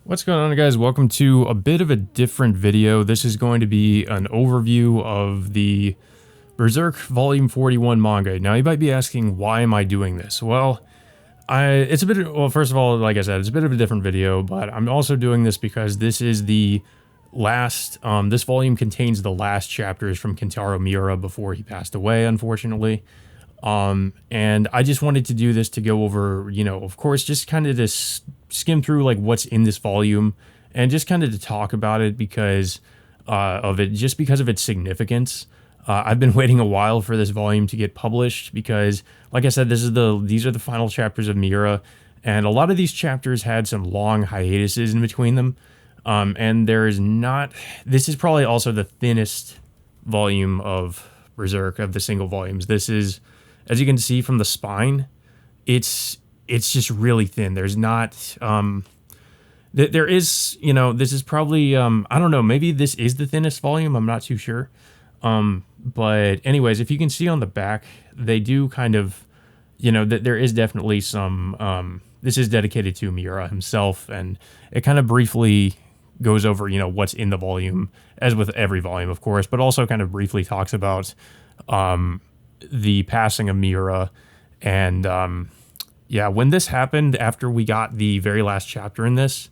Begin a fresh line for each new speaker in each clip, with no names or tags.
What's going on, guys? Welcome to a bit of a different video. This is going to be an overview of the Berserk Volume 41 manga. Now, you might be asking, why am I doing this? Well, first of all, like I said, it's a bit of a different video, but I'm also doing this because this is the last, this volume contains the last chapters from Kentaro Miura before he passed away, unfortunately. And I just wanted to do this to go over, of course, just kind of to skim through like what's in this volume and just kind of to talk about it because of its significance. I've been waiting a while for this volume to get published because, like I said, these are the final chapters of Miura, and a lot of these chapters had some long hiatuses in between them. And this is probably also the thinnest volume of Berserk of the single volumes. This is, as you can see from the spine, it's just really thin. There's not, there is, this is probably, I don't know, maybe this is the thinnest volume. I'm not too sure. But anyways, if you can see on the back, they do kind of, that there is definitely some, this is dedicated to Miura himself, and it kind of briefly goes over, what's in the volume, as with every volume, of course, but also kind of briefly talks about, the passing of Miura. And when this happened, after we got the very last chapter in this,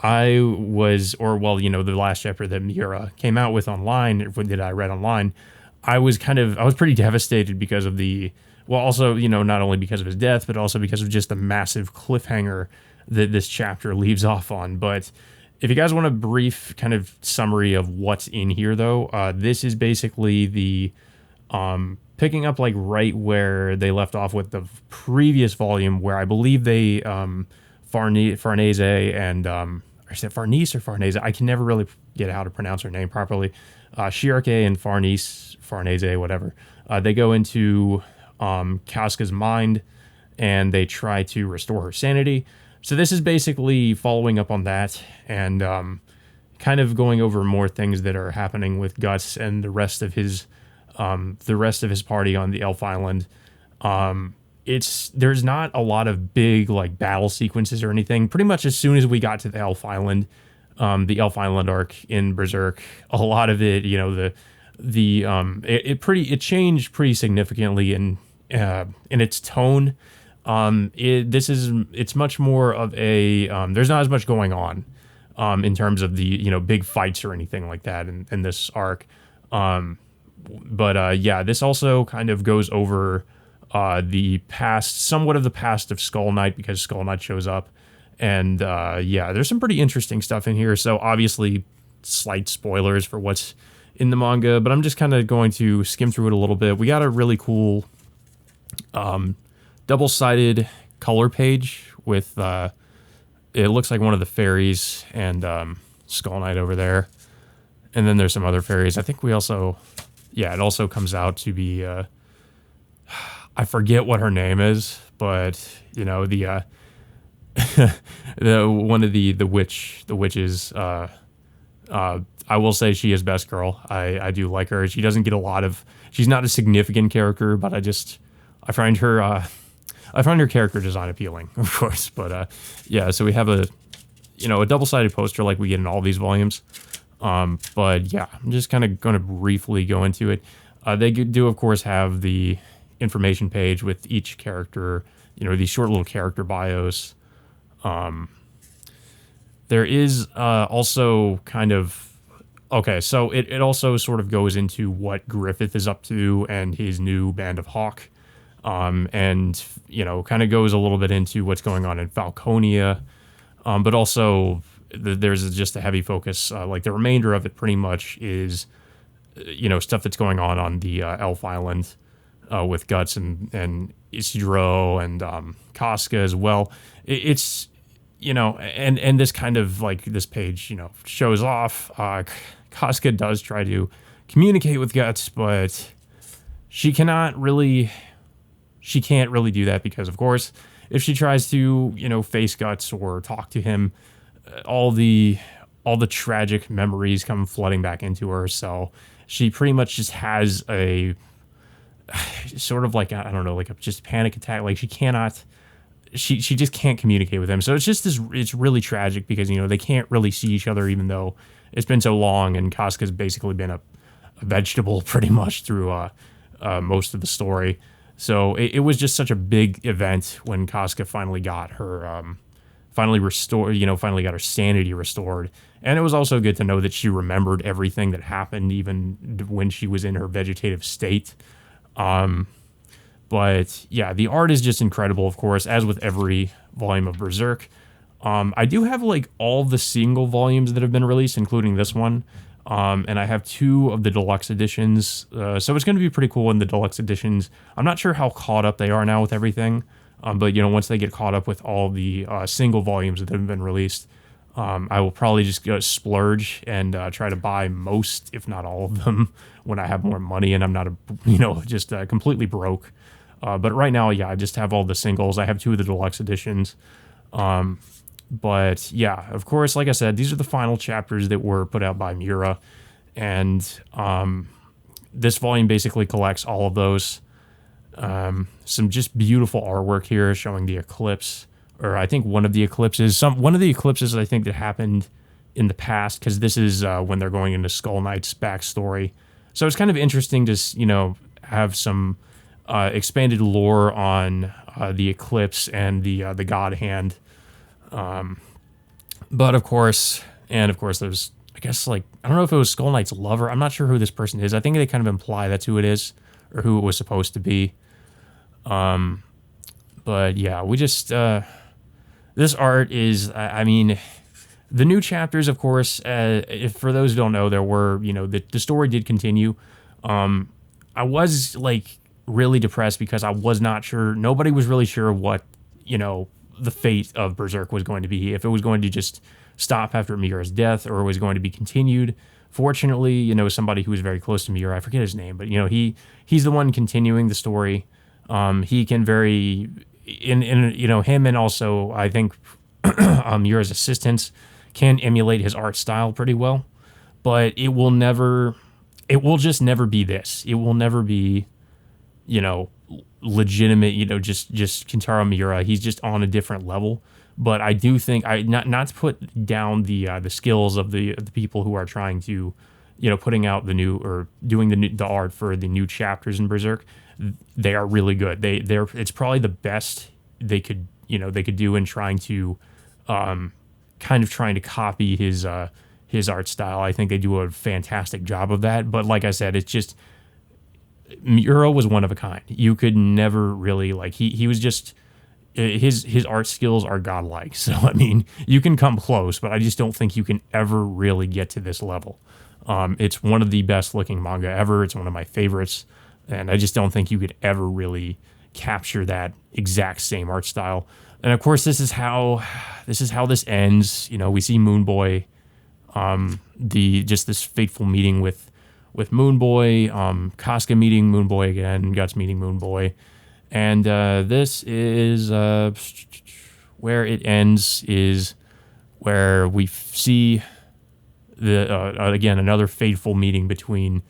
the last chapter that Miura came out with online, that I read online, I was pretty devastated because of not only because of his death, but also because of just the massive cliffhanger that this chapter leaves off on. But if you guys want a brief kind of summary of what's in here, though, this is basically the picking up like right where they left off with the previous volume, where I believe they Farnese and is it Farnese or Farnese? I can never really get how to pronounce her name properly. Shiarke and Farnese, whatever. They go into Casca's mind and they try to restore her sanity. So this is basically following up on that and kind of going over more things that are happening with Guts and the rest of his party on the Elf Island. There's not a lot of big like battle sequences or anything. Pretty much as soon as we got to the Elf Island arc in Berserk, a lot of it, it changed pretty significantly in its tone. It's much more of a there's not as much going on in terms of the big fights or anything like that in this arc. This also kind of goes over somewhat of the past of Skull Knight, because Skull Knight shows up. And there's some pretty interesting stuff in here. So obviously slight spoilers for what's in the manga, but I'm just kind of going to skim through it a little bit. We got a really cool double-sided color page with it looks like one of the fairies and Skull Knight over there. And then there's some other fairies. I think we also... it also comes out to be, I forget what her name is, but the witches. I will say she is best girl. I do like her. She doesn't get she's not a significant character, but I find her character design appealing, of course. But so we have a double-sided poster like we get in all these volumes. I'm just kind of going to briefly go into it. They do, of course, have the information page with each character, these short little character bios. There is also kind of... Okay, so it also sort of goes into what Griffith is up to and his new band of Hawk. And kind of goes a little bit into what's going on in Falconia. But also... there's just a heavy focus, like the remainder of it pretty much is, stuff that's going on the Elf Island with Guts and Isidro and Casca as well. It's, and this kind of like this page, shows off. Casca does try to communicate with Guts, but she can't really do that because, of course, if she tries to, face Guts or talk to him, all the tragic memories come flooding back into her. So she pretty much just has a sort of like, I don't know, like just panic attack. Like she cannot she just can't communicate with him. So it's just this. It's really tragic because they can't really see each other, even though it's been so long, and Casca's basically been a vegetable pretty much through most of the story. So it was just such a big event when Casca finally got her finally restored, finally got her sanity restored. And it was also good to know that she remembered everything that happened, even when she was in her vegetative state. But yeah, the art is just incredible, of course, as with every volume of Berserk. I do have like all the single volumes that have been released, including this one. And I have 2 of the deluxe editions. So it's going to be pretty cool in the deluxe editions. I'm not sure how caught up they are now with everything. But once they get caught up with all the single volumes that have been released, I will probably just go splurge and try to buy most, if not all of them, when I have more money and I'm not, just completely broke. But right now, yeah, I just have all the singles. I have 2 of the deluxe editions. But yeah, of course, like I said, these are the final chapters that were put out by Miura. And this volume basically collects all of those. Some just beautiful artwork here showing the eclipse, or I think one of the eclipses, I think that happened in the past, because this is when they're going into Skull Knight's backstory. So it's kind of interesting to, have some expanded lore on the eclipse and the God Hand. But of course, there's, I guess, like, I don't know if it was Skull Knight's lover. I'm not sure who this person is. I think they kind of imply that's who it is, or who it was supposed to be. But yeah, we just, this art is, I mean, the new chapters, of course, if for those who don't know, there were, the story did continue. I was like really depressed because I was not sure, nobody was really sure what, the fate of Berserk was going to be, if it was going to just stop after Miura's death or was going to be continued. Fortunately, somebody who was very close to Miura, I forget his name, but he's the one continuing the story. He can him, and also I think Miura's assistants can emulate his art style pretty well, but it will just never be this. It will never be, legitimate, just Kentaro Miura. He's just on a different level. But I do think, not to put down the skills of the people who are trying to, putting out the new, or doing the art for the new chapters in Berserk. They are really good. It's probably the best they could do in trying to, kind of trying to copy his art style. I think they do a fantastic job of that. But like I said, it's just, Miura was one of a kind. You could never really, like, he was just, his art skills are godlike. So, I mean, you can come close, but I just don't think you can ever really get to this level. It's one of the best looking manga ever. It's one of my favorites. And I just don't think you could ever really capture that exact same art style. And of course, this is how this ends. We see Moon Boy, this fateful meeting with Moon Boy, Casca meeting Moon Boy again, Guts meeting Moon Boy. And this is where it ends, is where we see again another fateful meeting between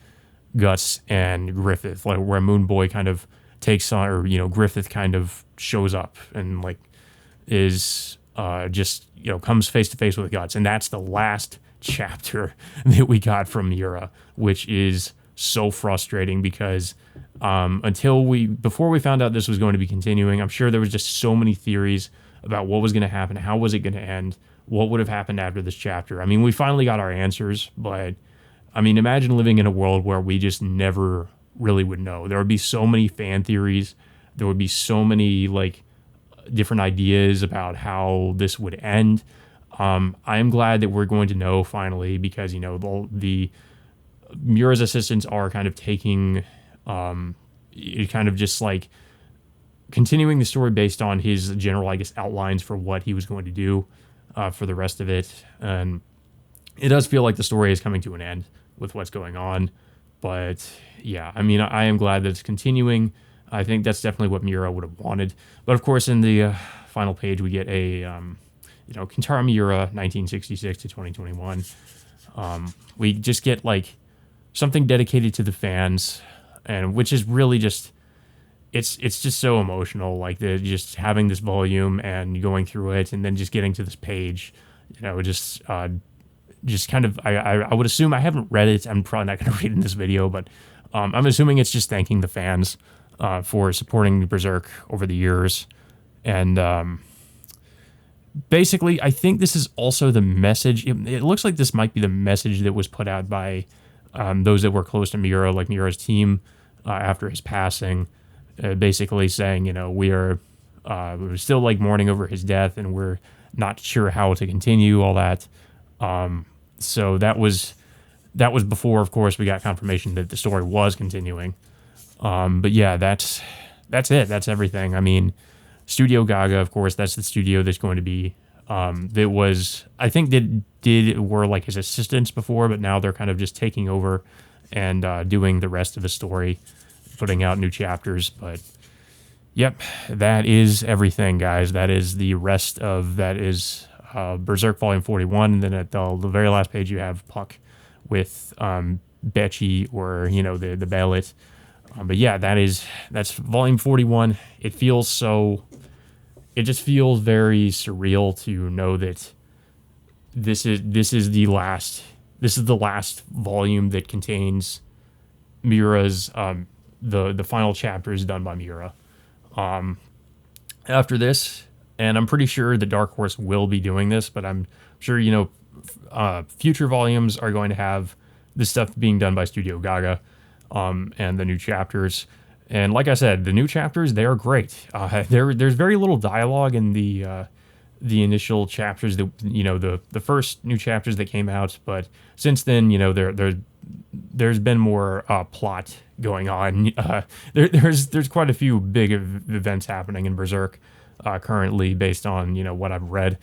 Guts and Griffith, like where Moon Boy kind of takes on, or Griffith kind of shows up and like is just comes face to face with Guts, and that's the last chapter that we got from Miura, which is so frustrating because before we found out this was going to be continuing, I'm sure there was just so many theories about what was going to happen, how was it going to end, what would have happened after this chapter. I mean, we finally got our answers, but I mean, imagine living in a world where we just never really would know. There would be so many fan theories. There would be so many like different ideas about how this would end. I am glad that we're going to know finally, because the Miura's assistants are kind of taking kind of just like continuing the story based on his general, I guess, outlines for what he was going to do for the rest of it. And it does feel like the story is coming to an end with what's going on. But yeah, I mean, I am glad that it's continuing. I think that's definitely what Miura would have wanted. But of course, in the final page, we get a Kentaro Miura, 1966 to 2021. We just get like something dedicated to the fans, and which is really just, it's just so emotional, like the just having this volume and going through it, and then just getting to this page, just kind of I would assume, I haven't read it. I'm probably not going to read it in this video, but I'm assuming it's just thanking the fans for supporting Berserk over the years, and basically, I think this is also the message. It looks like this might be the message that was put out by those that were close to Miura, like Miura's team, after his passing, basically saying, we're still like mourning over his death, and we're not sure how to continue all that. So that was before, of course, we got confirmation that the story was continuing. But yeah, that's it. That's everything. I mean, Studio Gaga, of course, that's the studio that's going to be. That was, I think, were like his assistants before, but now they're kind of just taking over and doing the rest of the story, putting out new chapters. But yep, that is everything, guys. That is the rest of that is Berserk Volume 41. And then at the very last page, you have Puck with Becci, or the Bailet. But yeah, that's Volume 41. It just feels very surreal to know that this is the last volume that contains Miura's the final chapters done by Miura. After this, and I'm pretty sure the Dark Horse will be doing this, but I'm sure future volumes are going to have this stuff being done by Studio Gaga, and the new chapters. And like I said, the new chapters, they are great. There's very little dialogue in the initial chapters, the first new chapters that came out, but since then, there's been more plot going on. There's quite a few big events happening in Berserk currently, based on what I've read.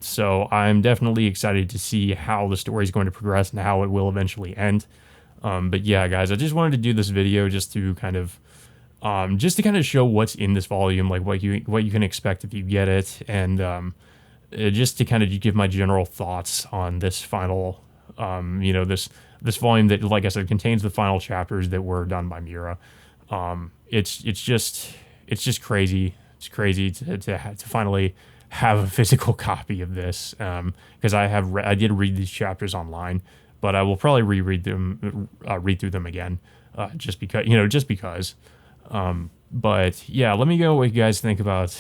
So I'm definitely excited to see how the story is going to progress and how it will eventually end. But yeah, guys, I just wanted to do this video just to kind of show what's in this volume, like what you can expect if you get it, and just to kind of give my general thoughts on this final, this volume that, like I said, contains the final chapters that were done by Miura. It's just crazy. It's crazy to finally have a physical copy of this, because I did read these chapters online, but I will probably read through them again, just because. But yeah, let me know what you guys think about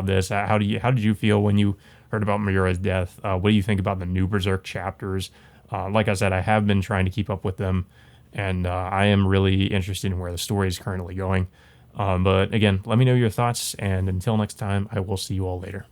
this. How did you feel when you heard about Miura's death? What do you think about the new Berserk chapters? Like I said, I have been trying to keep up with them, and I am really interested in where the story is currently going. But again, let me know your thoughts, and until next time, I will see you all later.